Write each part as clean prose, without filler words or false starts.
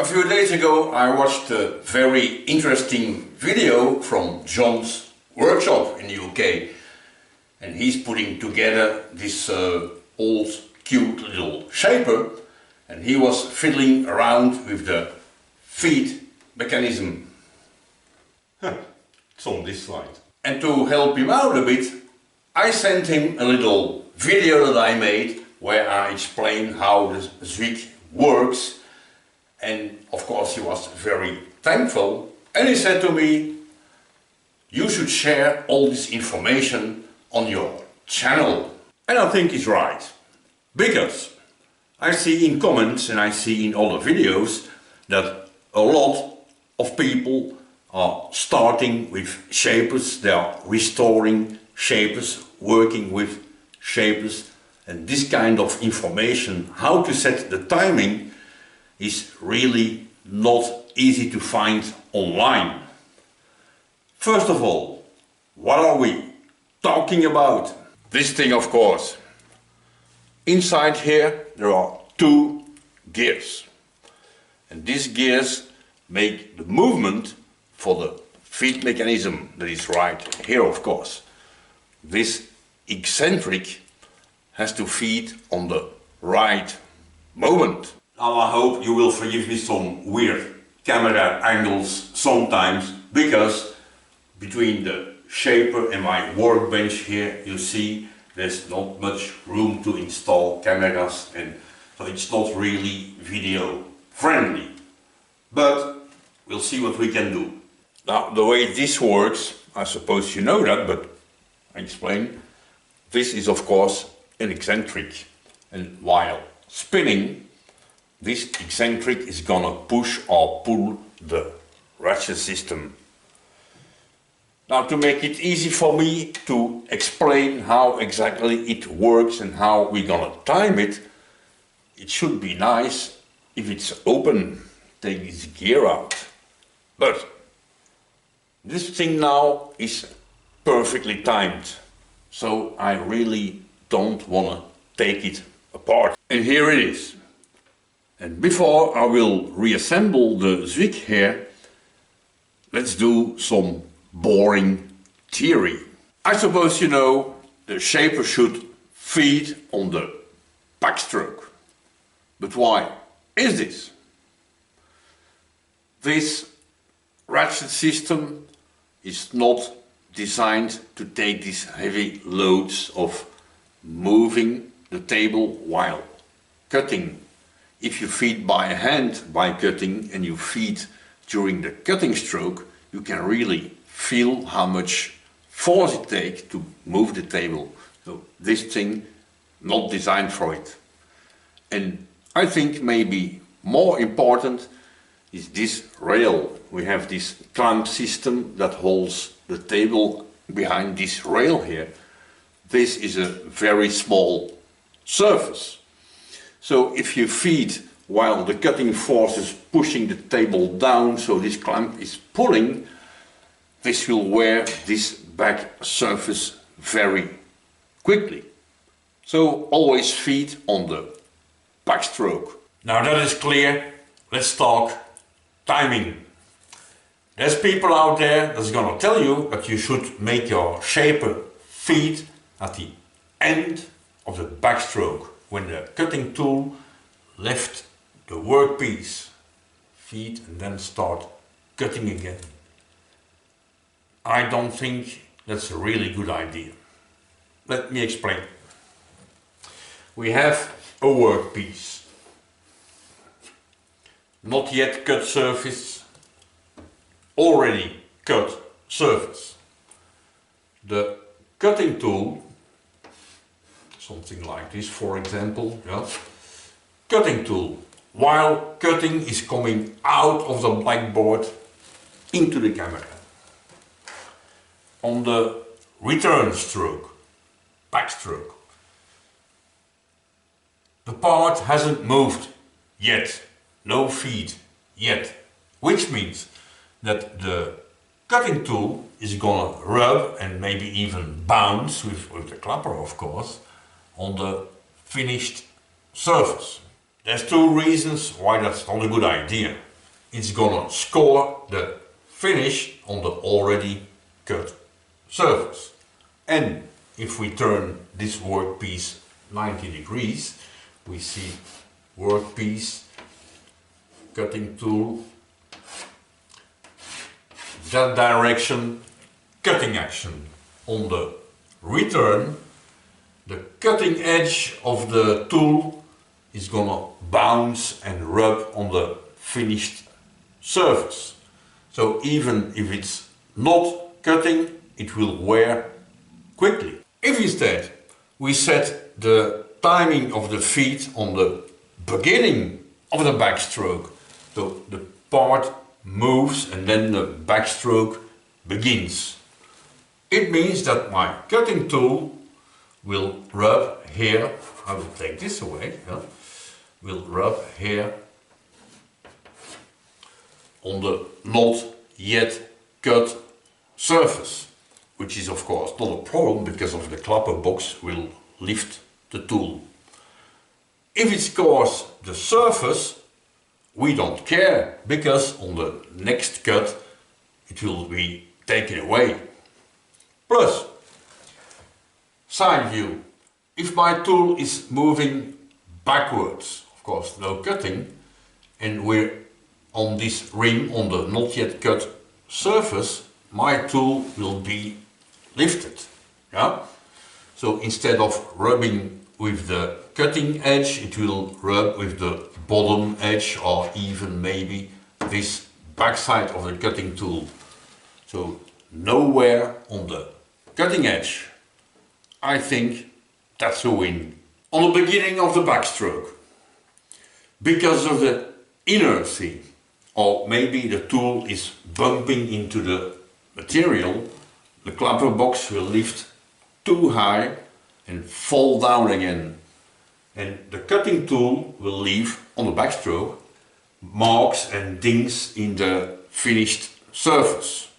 few days ago I watched a very interesting video from John's workshop in the UK, and he's putting together this old cute little shaper, and he was fiddling around with the feed mechanism. It's on this slide. And to help him out a bit, I sent him a little video that I made where I explain how the Zwick works, and of course he was very thankful, and he said to me, you should share all this information on your channel. And I think he's right, because I see in comments and I see in other videos that a lot of people are starting with shapers, they are restoring shapers, working with shapers, and this kind of information, how to set the timing, is really not easy to find online. First of all, what are we talking about? This thing, of course. Inside here there are two gears, and these gears make the movement for the feed mechanism that is right here, of course. This eccentric has to feed on the right moment. Now I hope you will forgive me some weird camera angles sometimes, because between the shaper and my workbench here, you see there's not much room to install cameras, and so it's not really video friendly. But we'll see what we can do. Now the way this works, I suppose you know that, but I explain. This is of course an eccentric, and while spinning, this eccentric is gonna push or pull the ratchet system. Now, to make it easy for me to explain how exactly it works and how we're gonna time it, it should be nice if it's open. Take this gear out. But this thing now is perfectly timed, so I really don't wanna take it apart. And here it is. And before I will reassemble the Zwick here, let's do some boring theory. I suppose you know the shaper should feed on the backstroke. But why is this? This ratchet system is not designed to take these heavy loads of moving the table while cutting. If you feed by hand by cutting, and you feed during the cutting stroke, you can really feel how much force it takes to move the table. So this thing, not designed for it. And I think maybe more important is this rail. We have this clamp system that holds the table behind this rail here. This is a very small surface. So if you feed while the cutting force is pushing the table down, so this clamp is pulling, this will wear this back surface very quickly. So always feed on the backstroke. Now that is clear, let's talk timing. There's people out there that's gonna tell you that you should make your shaper feed at the end of the backstroke, when the cutting tool left the workpiece. Feed and then start cutting again. I don't think that's a really good idea. Let me explain. We have a workpiece. Not yet cut surface, already cut surface. The cutting tool, something like this for example, yeah. Cutting tool, while cutting, is coming out of the blackboard into the camera. On the return stroke, backstroke, the part hasn't moved yet, no feed yet, which means that the cutting tool is gonna rub and maybe even bounce with the clapper, of course, on the finished surface. There's two reasons why that's not a good idea. it's gonna score the finish on the already cut surface. And if we turn this workpiece 90 degrees, we see workpiece, cutting tool, that direction, cutting action. On the return, the cutting edge of the tool is gonna bounce and rub on the finished surface. So even if it's not cutting, it will wear quickly. If instead we set the timing of the feet on the beginning of the backstroke, so the part moves and then the backstroke begins, it means that my cutting tool will rub here. I will take this away. Yeah, will rub here on the not yet cut surface, which is of course not a problem because of the clapper box will lift the tool. If it scores the surface, we don't care, because on the next cut it will be taken away. Plus, side view. If my tool is moving backwards, of course no cutting, and we're on this rim on the not yet cut surface, my tool will be lifted. Yeah? So instead of rubbing with the cutting edge, it will rub with the bottom edge, or even maybe this backside of the cutting tool. So nowhere on the cutting edge. I think that's a win. On the beginning of the backstroke, because of the inertia, or maybe the tool is bumping into the material, the clapper box will lift too high and fall down again. And the cutting tool will leave on the backstroke marks and dings in the finished surface.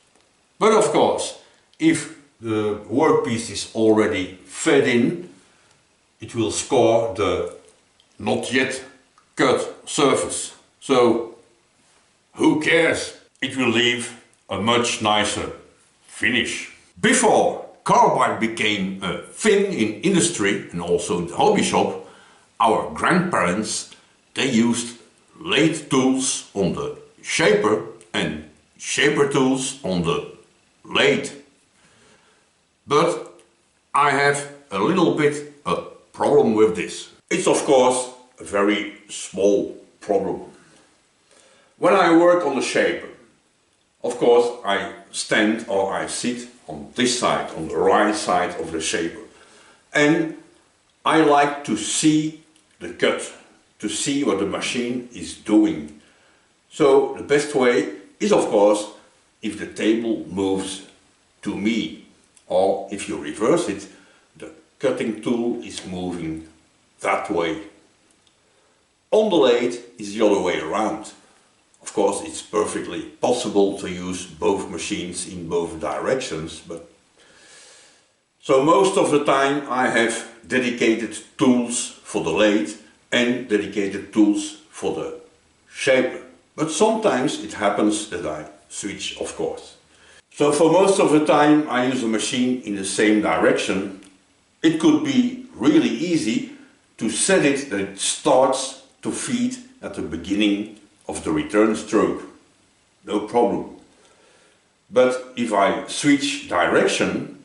But of course, if the workpiece is already fed in, it will score the not yet cut surface. So who cares? It will leave a much nicer finish. Before carbide became a thing in industry and also in the hobby shop, our grandparents, they used lathe tools on the shaper and shaper tools on the lathe. But I have a little bit a problem with this. It's of course a very small problem. When I work on the shaper, of course I stand or I sit on this side, on the right side of the shaper. And I like to see the cut, to see what the machine is doing. So the best way is of course if the table moves to me, or if you reverse it, the cutting tool is moving that way. On the lathe is the other way around. Of course it's perfectly possible to use both machines in both directions, but so most of the time I have dedicated tools for the lathe and dedicated tools for the shaper. But sometimes it happens that I switch, of course. So for most of the time I use a machine in the same direction. It could be really easy to set it that it starts to feed at the beginning of the return stroke. No problem. But if I switch direction,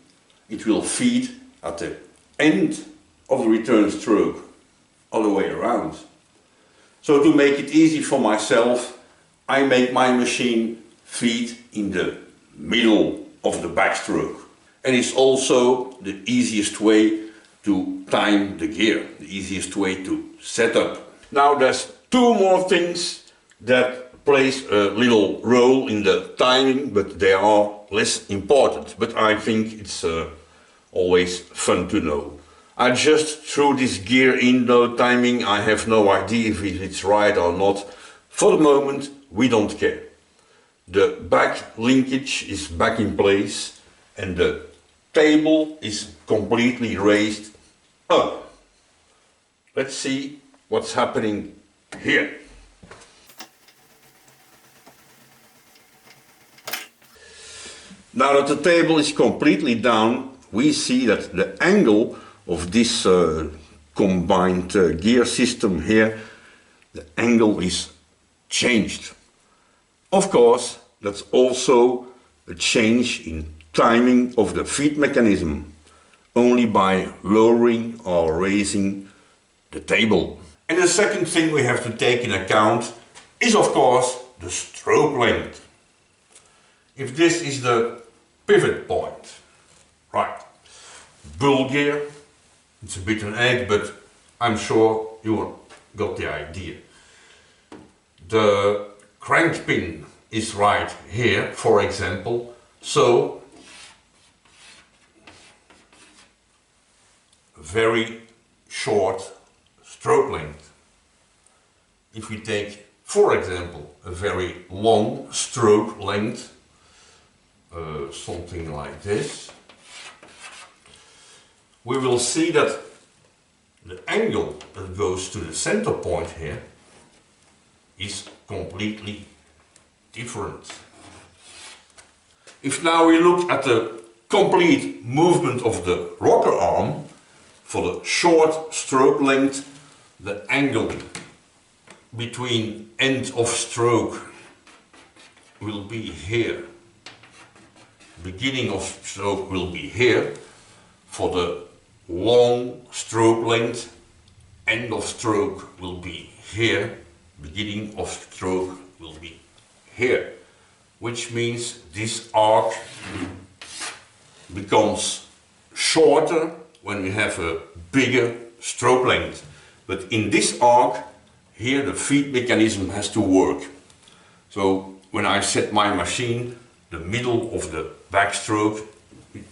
it will feed at the end of the return stroke, other way around. So to make it easy for myself, I make my machine feed in the middle of the backstroke. And it's also the easiest way to time the gear, the easiest way to set up. Now there's two more things that plays a little role in the timing, but they are less important. But I think it's always fun to know. I just threw this gear in, no timing. I have no idea if it's right or not. For the moment, we don't care. The back linkage is back in place and the table is completely raised up. Let's see what's happening here. Now that the table is completely down, we see that the angle of this combined gear system here, the angle is changed. Of course, that's also a change in timing of the feed mechanism, only by lowering or raising the table. And the second thing we have to take in account is of course the stroke length. If this is the pivot point, right, bull gear, it's a bit an egg, but I'm sure you got the idea. The crank pin is right here, for example, so a very short stroke length. If we take, for example, a very long stroke length, something like this, we will see that the angle that goes to the center point here is completely different. If now we look at the complete movement of the rocker arm, for the short stroke length, the angle between end of stroke will be here. Beginning of stroke will be here. For the long stroke length, end of stroke will be here. Beginning of stroke will be here. Which means this arc becomes shorter when we have a bigger stroke length. But in this arc, here the feed mechanism has to work. So when I set my machine, the middle of the backstroke,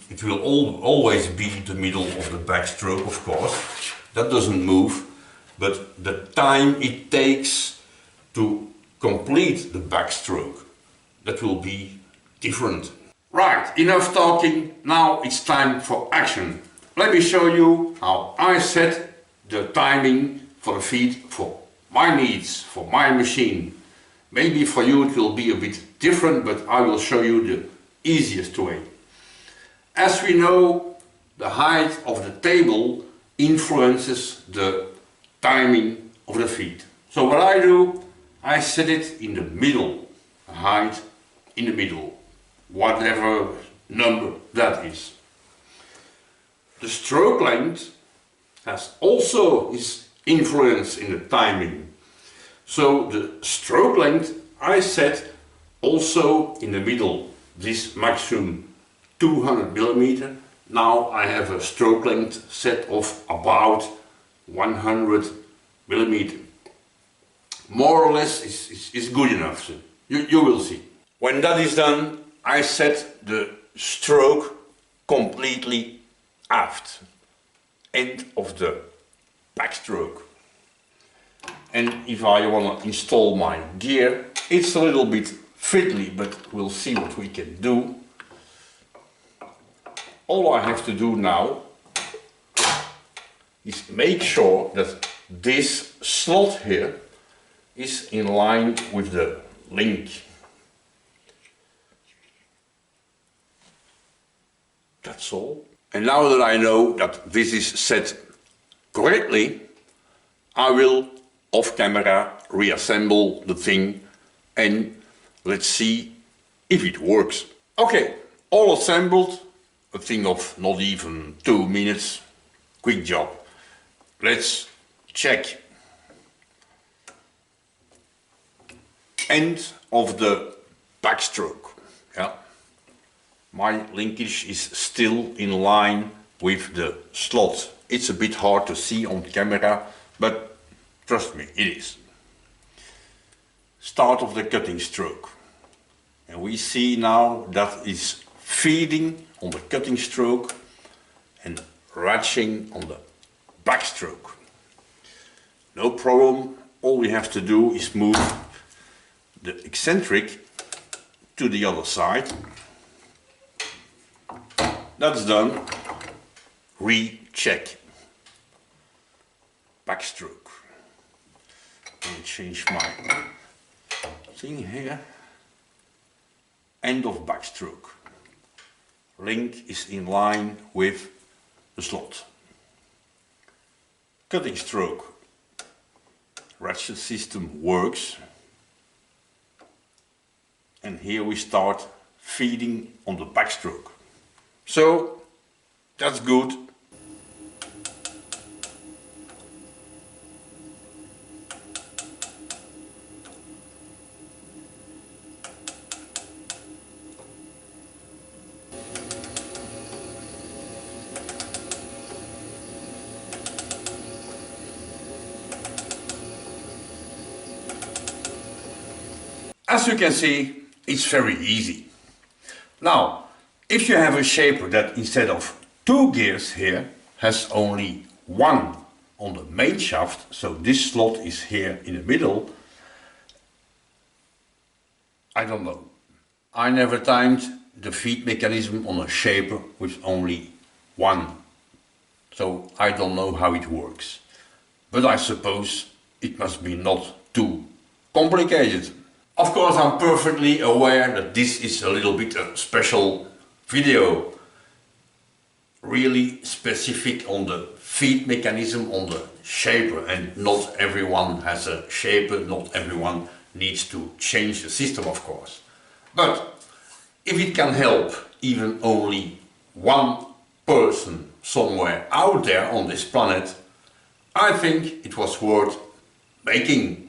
it will always be the middle of the backstroke, of course. That doesn't move, but the time it takes to complete the backstroke, that will be different. Right, enough talking, now it's time for action. Let me show you how I set the timing for the feed for my needs, for my machine. Maybe for you it will be a bit different, but I will show you the easiest way. As we know, the height of the table influences the timing of the feed. So what I do, I set it in the middle, the height in the middle, whatever number that is. The stroke length has also its influence in the timing. So the stroke length I set also in the middle, this maximum 200 millimeter. Now I have a stroke length set of about 100 millimeter. More or less is good enough, so you will see. When that is done, I set the stroke completely aft, end of the backstroke. And if I want to install my gear, it's a little bit fiddly, but we'll see what we can do. All I have to do now is make sure that this slot here is in line with the link. That's all. And now that I know that this is set correctly, I will off camera reassemble the thing and let's see if it works. Okay, all assembled, a thing of not even 2 minutes, quick job. Let's check. End of the backstroke. Yeah. My linkage is still in line with the slot. It's a bit hard to see on camera, but trust me, it is. Start of the cutting stroke. And we see now that it's feeding on the cutting stroke and ratcheting on the backstroke. No problem, all we have to do is move the eccentric to the other side. That's done. Recheck. Backstroke. Let me change my thing here. End of backstroke. link is in line with the slot. Cutting stroke ratchet system works, and here we start feeding on the backstroke. So that's good. As you can see, it's very easy. Now, if you have a shaper that instead of 2 gears here has only 1 on the main shaft, so this slot is here in the middle, I don't know. I never timed the feed mechanism on a shaper with only 1, so I don't know how it works. But I suppose it must be not too complicated. Of course, I'm perfectly aware that this is a little bit a special video, really specific on the feed mechanism on the shaper, and not everyone has a shaper, not everyone needs to change the system, of course. But if it can help even only one person somewhere out there on this planet, I think it was worth making.